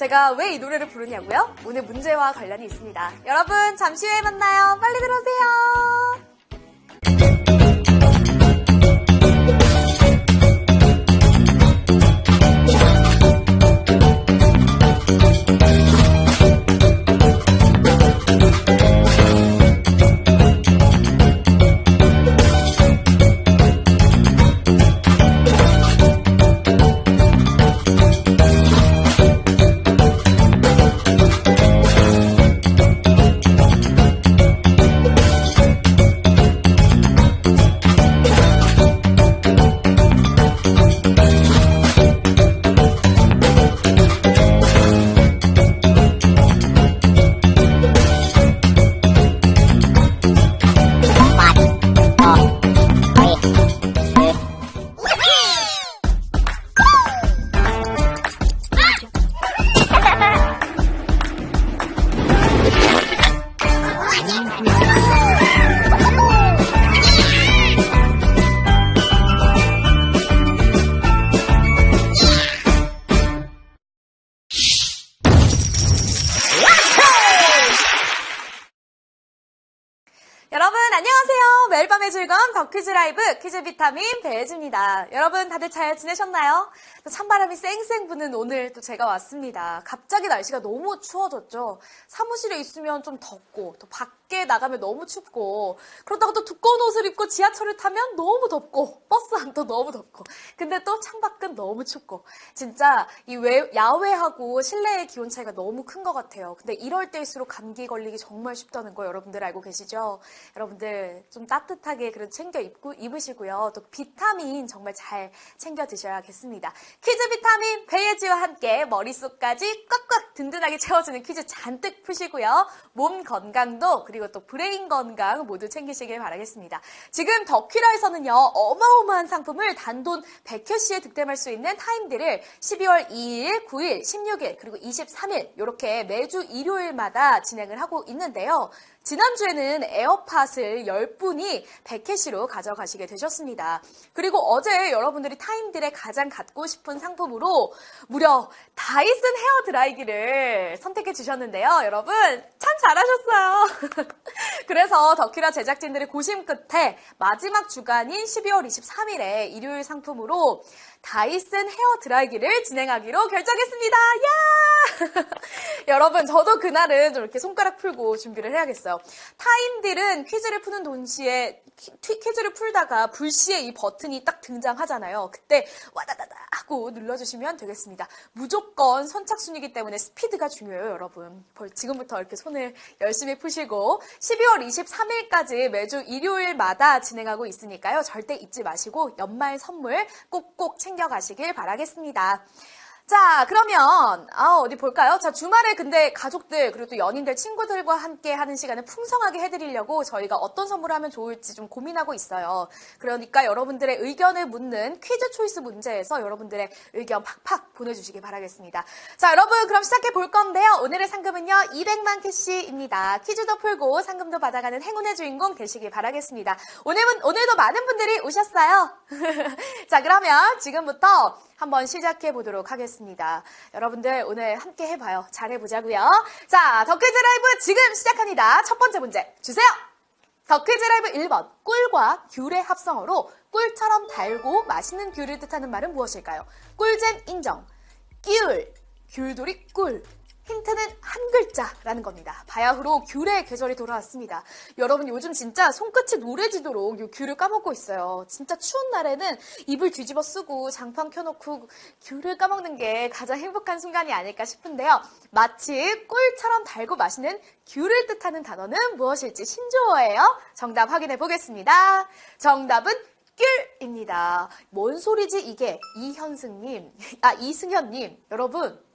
제가 왜 이 노래를 부르냐고요? 오늘 문제와 관련이 있습니다. 여러분 잠시 후에 만나요. 빨리 들어오세요. 여러분 안녕하세요. 매일 밤의 즐거움 더 퀴즈 라이브 퀴즈 비타민 배혜지입니다. 여러분 다들 잘 지내셨나요? 찬바람이 쌩쌩 부는 오늘 또 제가 왔습니다. 갑자기 날씨가 너무 추워졌죠. 사무실에 있으면 좀 덥고 또 밖에 나가면 너무 춥고 그러다가 또 두꺼운 옷을 입고 지하철을 타면 너무 덥고 버스 안도 너무 덥고 근데 또 창밖은 너무 춥고 진짜 이 야외하고 실내의 기온 차이가 너무 큰 것 같아요. 근데 이럴 때일수록 감기 걸리기 정말 쉽다는 거 여러분들 알고 계시죠? 여러분들 좀 따뜻하게 챙겨 입으시고요. 또 비타민 정말 잘 챙겨 드셔야겠습니다. 퀴즈 비타민 배예지와 함께 머릿속까지 꽉꽉 든든하게 채워주는 퀴즈 잔뜩 푸시고요. 몸 건강도 그리고 또 브레인 건강 모두 챙기시길 바라겠습니다. 지금 더퀴라에서는요. 어마어마한 상품을 단돈 100캐시에 득템할 수 있는 타임딜을 12월 2일, 9일, 16일 그리고 23일 이렇게 매주 일요일마다 진행을 하고 있는데요. 지난주에는 에어팟을 10분이 100캐시로 가져가시게 되셨습니다. 그리고 어제 여러분들이 타임딜에 가장 갖고 싶은 상품으로 무려 다이슨 헤어 드라이기를 선택해 주셨는데요. 여러분 참 잘하셨어요. 그래서 더퀴라 제작진들의 고심 끝에 마지막 주간인 12월 23일에 일요일 상품으로 다이슨 헤어 드라이기를 진행하기로 결정했습니다. 야! 여러분 저도 그날은 좀 이렇게 손가락 풀고 준비를 해야겠어요. 타임딜은 퀴즈를 푸는 동시에 퀴즈를 풀다가 불시에 이 버튼이 딱 등장하잖아요. 그때 와다다다 하고 눌러주시면 되겠습니다. 무조건 선착순이기 때문에 스피드가 중요해요, 여러분. 지금부터 이렇게 손을 열심히 푸시고 12월 23일까지 매주 일요일마다 진행하고 있으니까요. 절대 잊지 마시고 연말 선물 꼭꼭 챙겨가시길 바라겠습니다. 자, 그러면 어디 볼까요? 자, 주말에 근데 가족들 그리고 또 연인들, 친구들과 함께 하는 시간을 풍성하게 해드리려고 저희가 어떤 선물을 하면 좋을지 좀 고민하고 있어요. 그러니까 여러분들의 의견을 묻는 퀴즈 초이스 문제에서 여러분들의 의견 팍팍 보내주시기 바라겠습니다. 자, 여러분 그럼 시작해 볼 건데요. 오늘의 상금은요 200만 캐시입니다. 퀴즈도 풀고 상금도 받아가는 행운의 주인공 되시길 바라겠습니다. 오늘도 많은 분들이 오셨어요. 자, 그러면 지금부터 한번 시작해 보도록 하겠습니다. 여러분들 오늘 함께 해봐요. 잘 해보자고요. 자, 더퀴즈 라이브 지금 시작합니다. 첫 번째 문제 주세요. 더퀴즈 라이브 1번. 꿀과 귤의 합성어로 꿀처럼 달고 맛있는 귤을 뜻하는 말은 무엇일까요? 꿀잼 인정. 귤, 귤돌이 꿀. 힌트는 한 글자라는 겁니다. 바야흐로 귤의 계절이 돌아왔습니다. 여러분 요즘 진짜 손끝이 노래지도록 이 귤을 까먹고 있어요. 진짜 추운 날에는 이불 뒤집어 쓰고 장판 켜놓고 귤을 까먹는 게 가장 행복한 순간이 아닐까 싶은데요. 마치 꿀처럼 달고 맛있는 귤을 뜻하는 무엇일지 신조어예요. 정답 확인해 보겠습니다. 정답은 귤입니다. 뭔 소리지 이게? 이승현님 여러분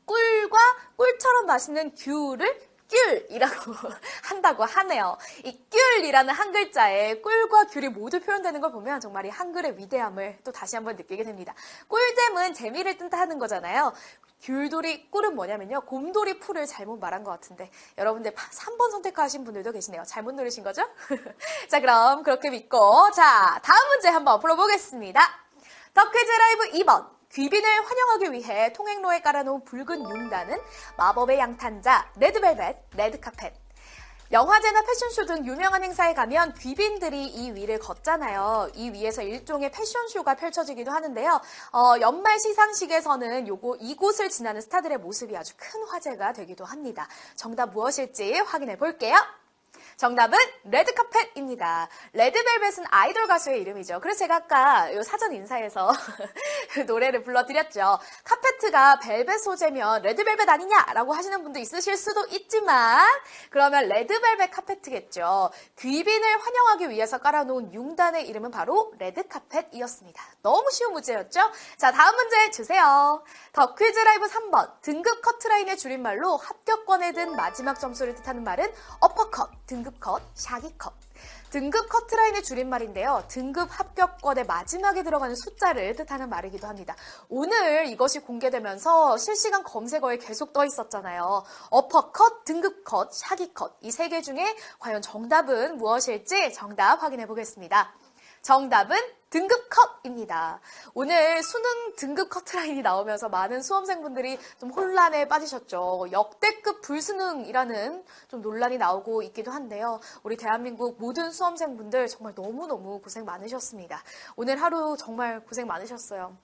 꿀과 꿀처럼 맛있는 귤을 귤이라고 한다고 하네요. 이 귤이라는 한 글자에 꿀과 귤이 모두 표현되는 걸 보면 정말 이 한글의 위대함을 또 다시 한번 느끼게 됩니다. 꿀잼은 재미를 뜻하는 거잖아요. 귤돌이 꿀은 뭐냐면요. 곰돌이 풀을 잘못 말한 것 같은데 여러분들 3번 선택하신 분들도 계시네요. 잘못 누르신 거죠? 자, 그럼 그렇게 믿고 자, 다음 문제 한번 풀어보겠습니다. 더 퀴즈 라이브 2번. 귀빈을 환영하기 위해 통행로에 깔아놓은 붉은 융단은 마법의 양탄자, 레드벨벳, 레드카펫. 영화제나 패션쇼 등 유명한 행사에 가면 귀빈들이 이 위를 걷잖아요. 이 위에서 일종의 패션쇼가 펼쳐지기도 하는데요. 연말 시상식에서는 이곳을 지나는 스타들의 모습이 아주 큰 화제가 되기도 합니다. 정답 무엇일지 확인해 볼게요. 정답은 레드카펫입니다. 레드벨벳은 아이돌 가수의 이름이죠. 그래서 제가 아까 사전 인사에서 노래를 불러드렸죠. 카페트가 벨벳 소재면 레드벨벳 아니냐라고 하시는 분도 있으실 수도 있지만 그러면 레드벨벳 카페트겠죠. 귀빈을 환영하기 위해서 깔아놓은 융단의 이름은 바로 레드카펫이었습니다. 너무 쉬운 문제였죠? 자, 다음 문제 주세요. 더 퀴즈 라이브 3번. 등급 커트라인의 줄임말로 합격권에 든 마지막 점수를 뜻하는 말은 어퍼컷, 등급컷, 샤기컷. 등급 커트라인의 줄임말인데요. 등급 합격권의 마지막에 들어가는 숫자를 뜻하는 말이기도 합니다. 오늘 이것이 공개되면서 실시간 검색어에 계속 떠 있었잖아요. 어퍼컷, 등급컷, 샤기컷. 이 세 개 중에 과연 정답은 무엇일지 정답 확인해 보겠습니다. 정답은 등급컷입니다. 오늘 수능 등급 커트라인이 나오면서 많은 수험생분들이 좀 혼란에 빠지셨죠. 역대급 불수능이라는 좀 논란이 나오고 있기도 한데요. 우리 대한민국 모든 수험생분들 정말 너무너무 고생 많으셨습니다. 오늘 하루 정말 고생 많으셨어요.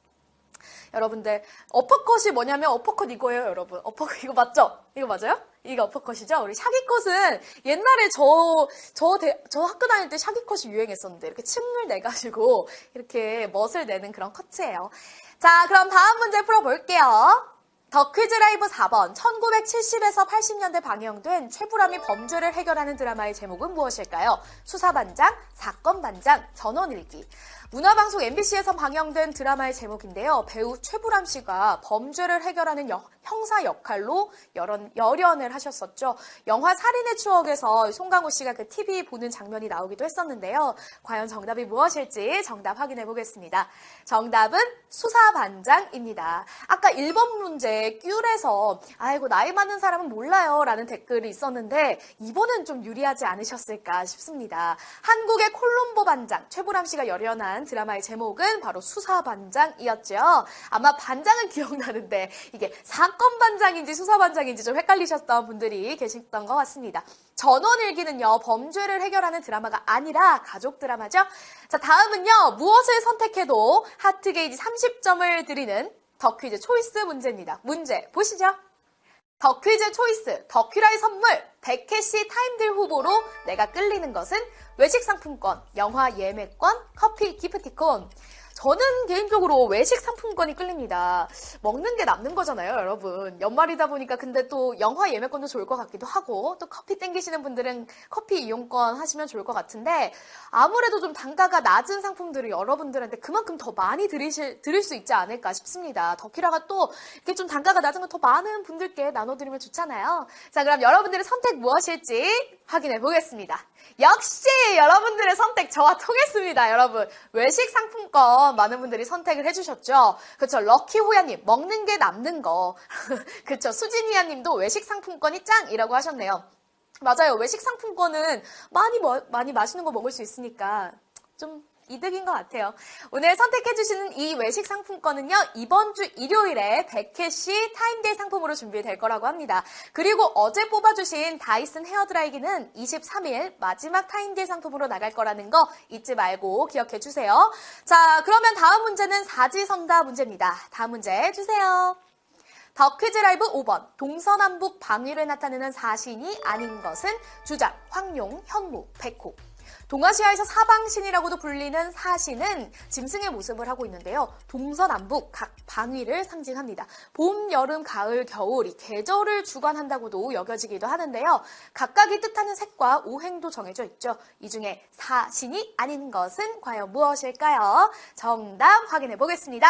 여러분들 어퍼컷이 뭐냐면 어퍼컷 이거예요, 여러분. 어퍼컷 이거 맞죠? 이거 맞아요? 이게 어퍼컷이죠? 우리 샤기컷은 옛날에 저 학교 다닐 때 샤기컷이 유행했었는데 이렇게 층을 내가지고 이렇게 멋을 내는 그런 커트예요. 자, 그럼 다음 문제 풀어볼게요. 더 퀴즈 라이브 4번. 1970에서 80년대 방영된 최불암이 범죄를 해결하는 드라마의 제목은 무엇일까요? 수사반장, 사건반장, 전원일기. 문화방송 MBC에서 방영된 드라마의 제목인데요. 배우 최불암 씨가 범죄를 해결하는 형사 역할로 열연을 하셨었죠. 영화 살인의 추억에서 송강호 씨가 그 TV 보는 장면이 나오기도 했었는데요. 과연 정답이 무엇일지 정답 확인해 보겠습니다. 정답은 수사반장입니다. 아까 1번 문제 귤에서 아이고 나이 많은 사람은 몰라요 라는 댓글이 있었는데 이번엔 좀 유리하지 않으셨을까 싶습니다. 한국의 콜롬보 반장 최불암 씨가 열연한 드라마의 제목은 바로 수사반장이었죠. 아마 반장은 기억나는데 이게 사건반장인지 수사반장인지 좀 헷갈리셨던 분들이 계셨던 것 같습니다. 전원일기는요, 범죄를 해결하는 드라마가 아니라 가족 드라마죠. 자, 다음은요, 무엇을 선택해도 하트 게이지 30점을 드리는 더 퀴즈 초이스 문제입니다. 문제 보시죠. 더 퀴즈 초이스, 더큐라이 선물, 100캐시 타임딜 후보로 내가 끌리는 것은 외식 상품권, 영화 예매권, 커피 기프티콘. 저는 개인적으로 외식 상품권이 끌립니다. 먹는 게 남는 거잖아요, 여러분. 연말이다 보니까 근데 또 영화 예매권도 좋을 것 같기도 하고 또 커피 땡기시는 분들은 커피 이용권 하시면 좋을 것 같은데 아무래도 좀 단가가 낮은 상품들을 여러분들한테 그만큼 더 많이 드릴 수 있지 않을까 싶습니다. 더키라가 또 이렇게 좀 단가가 낮은 건 더 많은 분들께 나눠드리면 좋잖아요. 자, 그럼 여러분들의 선택 무엇일지 확인해 보겠습니다. 역시 여러분들의 선택 저와 통했습니다, 여러분. 외식 상품권 많은 분들이 선택을 해주셨죠. 그쵸, 럭키호야님 먹는 게 남는 거. 그쵸, 수진이야님도 외식 상품권이 짱이라고 하셨네요. 맞아요, 외식 상품권은 많이 맛있는 거 먹을 수 있으니까 좀 이득인 것 같아요. 오늘 선택해주시는 이 외식 상품권은요, 이번 주 일요일에 100캐시 타임데이 상품으로 준비될 거라고 합니다. 그리고 어제 뽑아주신 다이슨 헤어드라이기는 23일 마지막 타임데이 상품으로 나갈 거라는 거 잊지 말고 기억해주세요. 자, 그러면 다음 문제는 사지선다 문제입니다. 다음 문제 주세요. 더 퀴즈 라이브 5번. 동서남북 방위를 나타내는 사신이 아닌 것은 주장, 황룡, 현무, 백호. 동아시아에서 사방신이라고도 불리는 사신은 짐승의 모습을 하고 있는데요. 동서남북 각 방위를 상징합니다. 봄, 여름, 가을, 겨울 이 계절을 주관한다고도 여겨지기도 하는데요. 각각이 뜻하는 색과 오행도 정해져 있죠. 이 중에 사신이 아닌 것은 과연 무엇일까요? 정답 확인해 보겠습니다.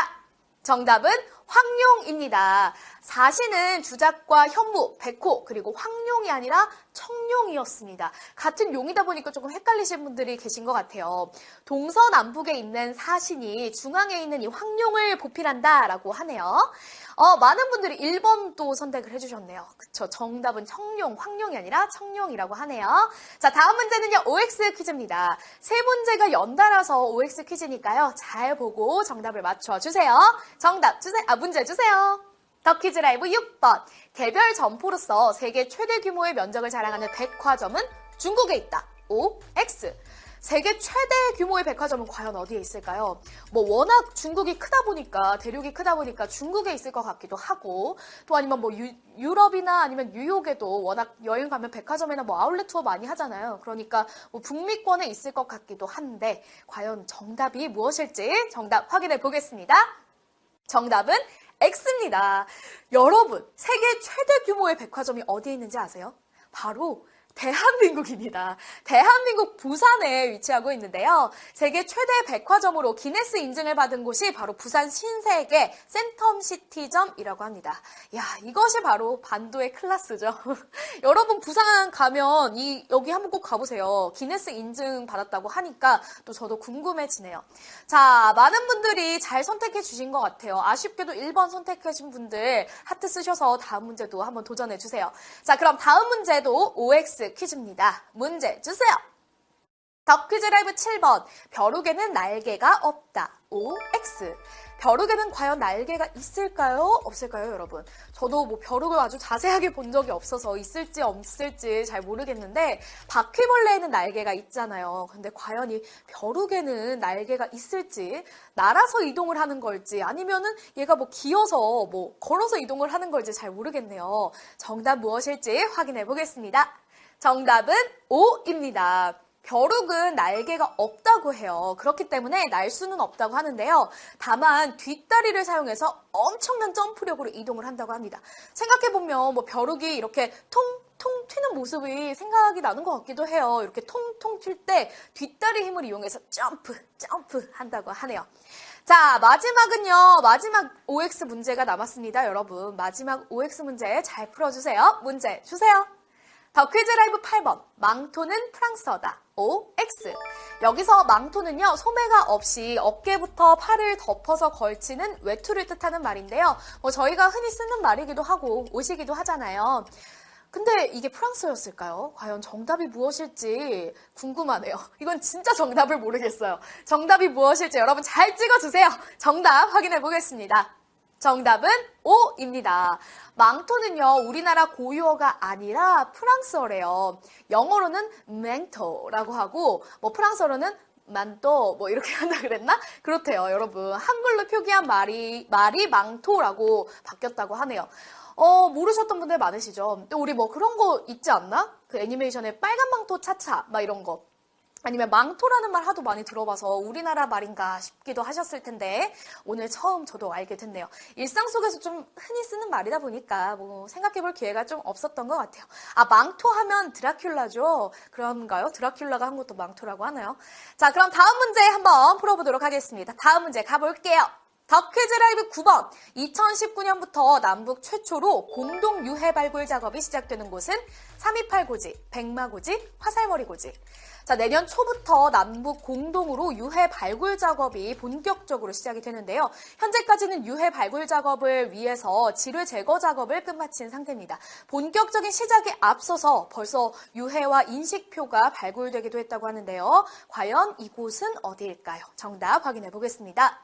정답은 황룡입니다. 사신은 주작과 현무, 백호, 그리고 황룡이 아니라 청룡이었습니다. 같은 용이다 보니까 조금 헷갈리신 분들이 계신 것 같아요. 동서남북에 있는 사신이 중앙에 있는 이 황룡을 보필한다라고 하네요. 많은 분들이 1번도 선택을 해주셨네요. 그쵸? 정답은 청룡, 황룡이 아니라 청룡이라고 하네요. 자, 다음 문제는요, OX 퀴즈입니다. 세 문제가 연달아서 OX 퀴즈니까요. 잘 보고 정답을 맞춰주세요. 정답 주세요. 문제 주세요. 더 퀴즈 라이브 6번. 개별 점포로서 세계 최대 규모의 면적을 자랑하는 백화점은 중국에 있다. O, X. 세계 최대 규모의 백화점은 과연 어디에 있을까요? 뭐 워낙 중국이 크다 보니까, 대륙이 크다 보니까 중국에 있을 것 같기도 하고, 또 아니면 뭐 유럽이나 아니면 뉴욕에도 워낙 여행 가면 백화점이나 뭐 아울렛 투어 많이 하잖아요. 그러니까 뭐 북미권에 있을 것 같기도 한데, 과연 정답이 무엇일지 정답 확인해 보겠습니다. 정답은 X입니다. 여러분, 세계 최대 규모의 백화점이 어디에 있는지 아세요? 바로 대한민국입니다. 대한민국 부산에 위치하고 있는데요. 세계 최대 백화점으로 기네스 인증을 받은 곳이 바로 부산 신세계 센텀시티점이라고 합니다. 야, 이것이 바로 반도의 클래스죠. 여러분 부산 가면 여기 한번 꼭 가보세요. 기네스 인증 받았다고 하니까 또 저도 궁금해지네요. 자, 많은 분들이 잘 선택해 주신 것 같아요. 아쉽게도 1번 선택해 주신 분들 하트 쓰셔서 다음 문제도 한번 도전해 주세요. 자, 그럼 다음 문제도 OX 퀴즈입니다. 문제 주세요. 더 퀴즈 라이브 7번. 벼룩에는 날개가 없다. OX. 벼룩에는 과연 날개가 있을까요? 없을까요, 여러분? 저도 뭐 벼룩을 아주 자세하게 본 적이 없어서 있을지 없을지 잘 모르겠는데 바퀴벌레에는 날개가 있잖아요. 근데 과연 이 벼룩에는 날개가 있을지, 날아서 이동을 하는 걸지 아니면은 얘가 뭐 기어서 뭐 걸어서 이동을 하는 걸지 잘 모르겠네요. 정답 무엇일지 확인해 보겠습니다. 정답은 O입니다. 벼룩은 날개가 없다고 해요. 그렇기 때문에 날 수는 없다고 하는데요. 다만 뒷다리를 사용해서 엄청난 점프력으로 이동을 한다고 합니다. 생각해보면 뭐 벼룩이 이렇게 통통 튀는 모습이 생각이 나는 것 같기도 해요. 이렇게 통통 튈 때 뒷다리 힘을 이용해서 점프 한다고 하네요. 자, 마지막은요. 마지막 OX 문제가 남았습니다, 여러분. 마지막 OX 문제 잘 풀어주세요. 문제 주세요. 더 퀴즈 라이브 8번. 망토는 프랑스어다. OX. 여기서 망토는요, 소매가 없이 어깨부터 팔을 덮어서 걸치는 외투를 뜻하는 말인데요. 저희가 흔히 쓰는 말이기도 하고 옷이기도 하잖아요. 근데 이게 프랑스어였을까요? 과연 정답이 무엇일지 궁금하네요. 이건 진짜 정답을 모르겠어요. 정답이 무엇일지 여러분 잘 찍어주세요. 정답 확인해 보겠습니다. 정답은 O입니다. 망토는요, 우리나라 고유어가 아니라 프랑스어래요. 영어로는 맹토라고 하고, 뭐 프랑스어로는 만또 뭐 이렇게 한다 그랬나? 그렇대요, 여러분. 한글로 표기한 말이 망토라고 바뀌었다고 하네요. 모르셨던 분들 많으시죠? 또 우리 뭐 그런 거 있지 않나? 그 애니메이션에 빨간 망토 차차 막 이런 거. 아니면 망토라는 말 하도 많이 들어봐서 우리나라 말인가 싶기도 하셨을 텐데 오늘 처음 저도 알게 됐네요. 일상 속에서 좀 흔히 쓰는 말이다 보니까 뭐 생각해볼 기회가 좀 없었던 것 같아요. 망토 하면 드라큘라죠? 그런가요? 드라큘라가 한 것도 망토라고 하나요? 자, 그럼 다음 문제 한번 풀어보도록 하겠습니다. 다음 문제 가볼게요. 더 퀴즈 라이브 9번. 2019년부터 남북 최초로 공동 유해 발굴 작업이 시작되는 곳은 328고지, 백마고지, 화살머리고지. 자, 내년 초부터 남북 공동으로 유해 발굴 작업이 본격적으로 시작이 되는데요. 현재까지는 유해 발굴 작업을 위해서 지뢰 제거 작업을 끝마친 상태입니다. 본격적인 시작에 앞서서 벌써 유해와 인식표가 발굴되기도 했다고 하는데요. 과연 이곳은 어디일까요? 정답 확인해 보겠습니다.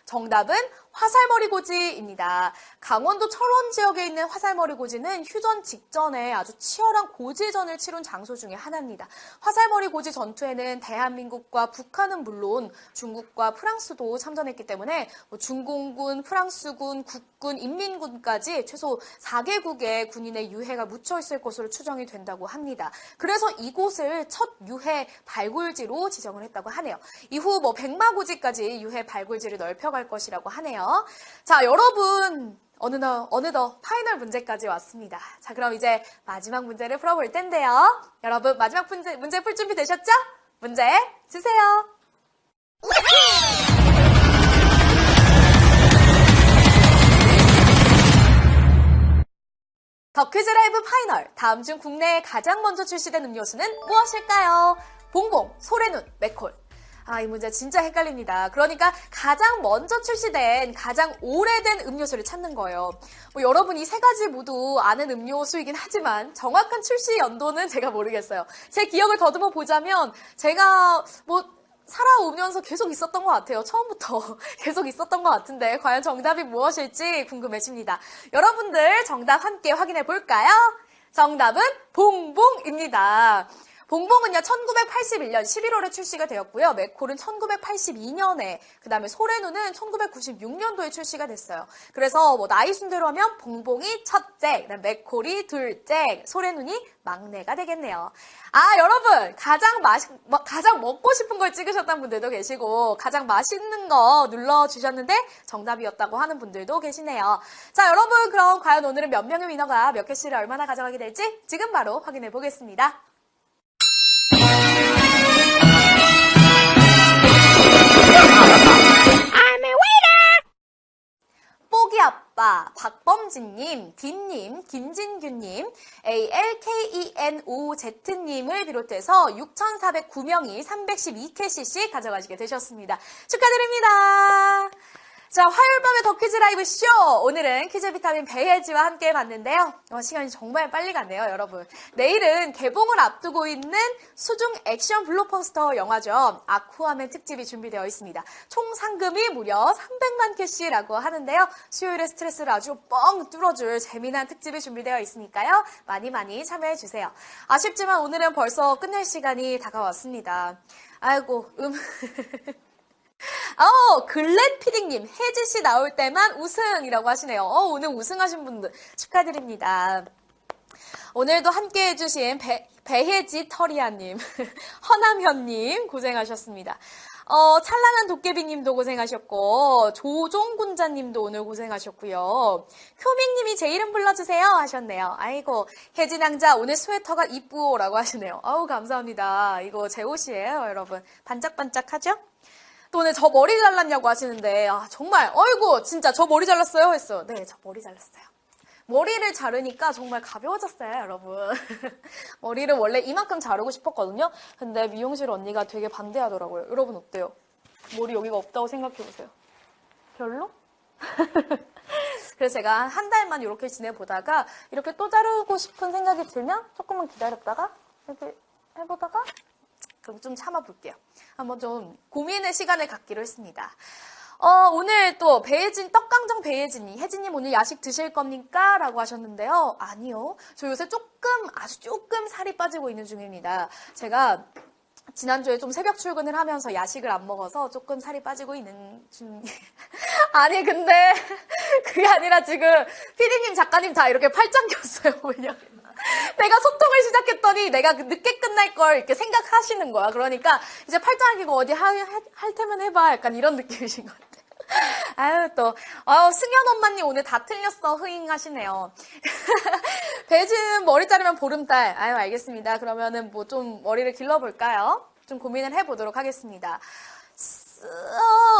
정답은 화살머리고지입니다. 강원도 철원 지역에 있는 화살머리고지는 휴전 직전에 아주 치열한 고지전을 치룬 장소 중에 하나입니다. 화살머리고지 전투에는 대한민국과 북한은 물론 중국과 프랑스도 참전했기 때문에 중공군, 프랑스군, 국군, 인민군까지 최소 4개국의 군인의 유해가 묻혀 있을 것으로 추정이 된다고 합니다. 그래서 이곳을 첫 유해 발굴지로 지정을 했다고 하네요. 이후 백마고지까지 유해 발굴지를 넓혀갈 것이라고 하네요. 자, 여러분 어느덧 파이널 문제까지 왔습니다. 자, 그럼 이제 마지막 문제를 풀어볼 텐데요. 여러분 마지막 문제 풀 준비 되셨죠? 문제 주세요. 더 더 퀴즈 라이브 파이널. 다음 중 국내에 가장 먼저 출시된 음료수는 무엇일까요? 봉봉, 소래눈, 맥콜. 이 문제 진짜 헷갈립니다. 그러니까 가장 먼저 출시된, 가장 오래된 음료수를 찾는 거예요. 여러분 이 세 가지 모두 아는 음료수이긴 하지만 정확한 출시 연도는 제가 모르겠어요. 제 기억을 더듬어 보자면 제가 살아오면서 계속 있었던 것 같아요. 처음부터 계속 있었던 것 같은데 과연 정답이 무엇일지 궁금해집니다. 여러분들 정답 함께 확인해 볼까요? 정답은 봉봉입니다. 봉봉은요 1981년 11월에 출시가 되었고요. 맥콜은 1982년에, 그 다음에 소래눈은 1996년도에 출시가 됐어요. 그래서 나이 순대로 하면 봉봉이 첫째, 그다음 맥콜이 둘째, 소래눈이 막내가 되겠네요. 여러분 가장 먹고 싶은 걸 찍으셨던 분들도 계시고 가장 맛있는 거 눌러주셨는데 정답이었다고 하는 분들도 계시네요. 자, 여러분 그럼 과연 오늘은 몇 명의 위너가 몇 개씩을 얼마나 가져가게 될지 지금 바로 확인해 보겠습니다. 뽀기아빠, 박범진님, 딘님, 김진규님, ALKENOZ님을 비롯해서 6,409명이 312캐시씩 가져가시게 되셨습니다. 축하드립니다. 자, 화요일 밤의 더 퀴즈 라이브 쇼! 오늘은 퀴즈 비타민 배혜지와 함께 봤는데요. 시간이 정말 빨리 갔네요, 여러분. 내일은 개봉을 앞두고 있는 수중 액션 블록버스터 영화죠. 아쿠아맨 특집이 준비되어 있습니다. 총 상금이 무려 300만 캐시라고 하는데요. 수요일의 스트레스를 아주 뻥 뚫어줄 재미난 특집이 준비되어 있으니까요. 많이 많이 참여해주세요. 아쉽지만 오늘은 벌써 끝낼 시간이 다가왔습니다. 아이고, 글렌피딩님, 혜지씨 나올 때만 우승이라고 하시네요. 오늘 우승하신 분들 축하드립니다. 오늘도 함께 해주신 배혜지 터리아님, 허남현님 고생하셨습니다. 찬란한 도깨비님도 고생하셨고, 조종군자님도 오늘 고생하셨고요. 효민님이 제 이름 불러주세요 하셨네요. 아이고, 혜진왕자 오늘 스웨터가 이쁘오라고 하시네요. 감사합니다. 이거 제 옷이에요, 여러분. 반짝반짝하죠? 또 오늘 저 머리 잘랐냐고 하시는데 정말 진짜 저 머리 잘랐어요 했어요. 네, 저 머리 잘랐어요. 머리를 자르니까 정말 가벼워졌어요, 여러분. 머리를 원래 이만큼 자르고 싶었거든요. 근데 미용실 언니가 되게 반대하더라고요. 여러분 어때요? 머리 여기가 없다고 생각해보세요. 별로? 그래서 제가 한 달만 이렇게 지내보다가 이렇게 또 자르고 싶은 생각이 들면 조금만 기다렸다가 이렇게 해보다가 그럼 좀 참아볼게요. 한번 좀 고민의 시간을 갖기로 했습니다. 오늘 또 떡강정 배혜진이, 혜진님 오늘 야식 드실 겁니까? 라고 하셨는데요. 아니요. 저 요새 아주 조금 살이 빠지고 있는 중입니다. 제가 지난주에 좀 새벽 출근을 하면서 야식을 안 먹어서 조금 살이 빠지고 있는 중. 아니, 근데 그게 아니라 지금 피디님, 작가님 다 이렇게 팔짱 꼈어요. 왜냐면 내가 소통을 시작했더니 내가 늦게 끝날 걸 이렇게 생각하시는 거야. 그러니까 이제 팔짱 끼고 어디 할 테면 해봐. 약간 이런 느낌이신 것 같아요. 승현 엄마님 오늘 다 틀렸어. 흐잉하시네요. 배진 머리 자르면 보름달. 알겠습니다. 그러면은 좀 머리를 길러볼까요? 좀 고민을 해보도록 하겠습니다.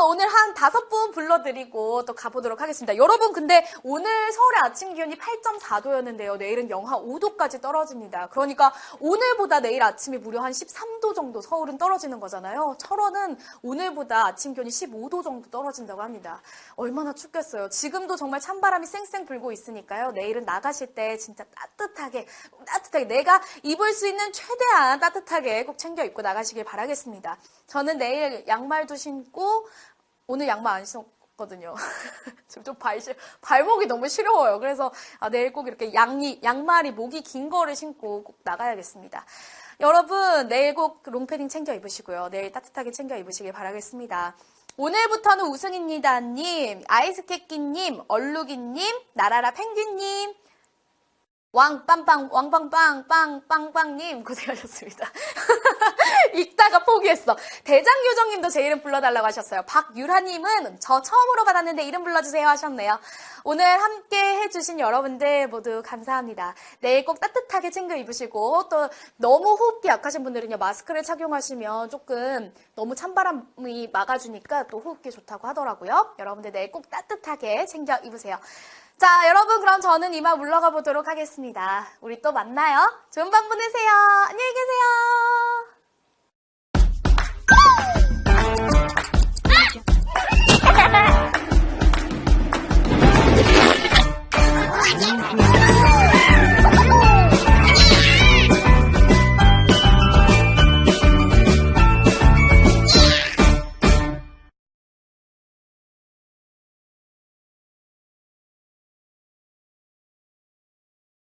오늘 한 5분 불러드리고 또 가보도록 하겠습니다. 여러분 근데 오늘 서울의 아침 기온이 8.4도였는데요. 내일은 영하 5도까지 떨어집니다. 그러니까 오늘보다 내일 아침이 무려 한 13도 정도 서울은 떨어지는 거잖아요. 철원은 오늘보다 아침 기온이 15도 정도 떨어진다고 합니다. 얼마나 춥겠어요. 지금도 정말 찬바람이 쌩쌩 불고 있으니까요. 내일은 나가실 때 진짜 따뜻하게 내가 입을 수 있는 최대한 따뜻하게 꼭 챙겨 입고 나가시길 바라겠습니다. 저는 내일 양말도 신고 오늘 양말 안 신었거든요. 지금 좀 발목이 너무 시려워요. 그래서 내일 꼭 이렇게 양말이 목이 긴 거를 신고 꼭 나가야겠습니다. 여러분 내일 꼭 롱패딩 챙겨 입으시고요. 내일 따뜻하게 챙겨 입으시길 바라겠습니다. 오늘부터는 우승입니다님, 아이스케끼님, 얼룩이님, 나라라 펭귄님, 왕빵빵님 고생하셨습니다. 읽다가 포기했어. 대장요정님도 제 이름 불러달라고 하셨어요. 박유라님은 저 처음으로 받았는데 이름 불러주세요 하셨네요. 오늘 함께 해주신 여러분들 모두 감사합니다. 내일 꼭 따뜻하게 챙겨 입으시고 또 너무 호흡기 약하신 분들은요 마스크를 착용하시면 조금 너무 찬바람이 막아주니까 또 호흡기 좋다고 하더라고요. 여러분들 내일 꼭 따뜻하게 챙겨 입으세요. 자, 여러분 그럼 저는 이만 물러가 보도록 하겠습니다. 우리 또 만나요. 좋은 밤 보내세요. 안녕히 계세요.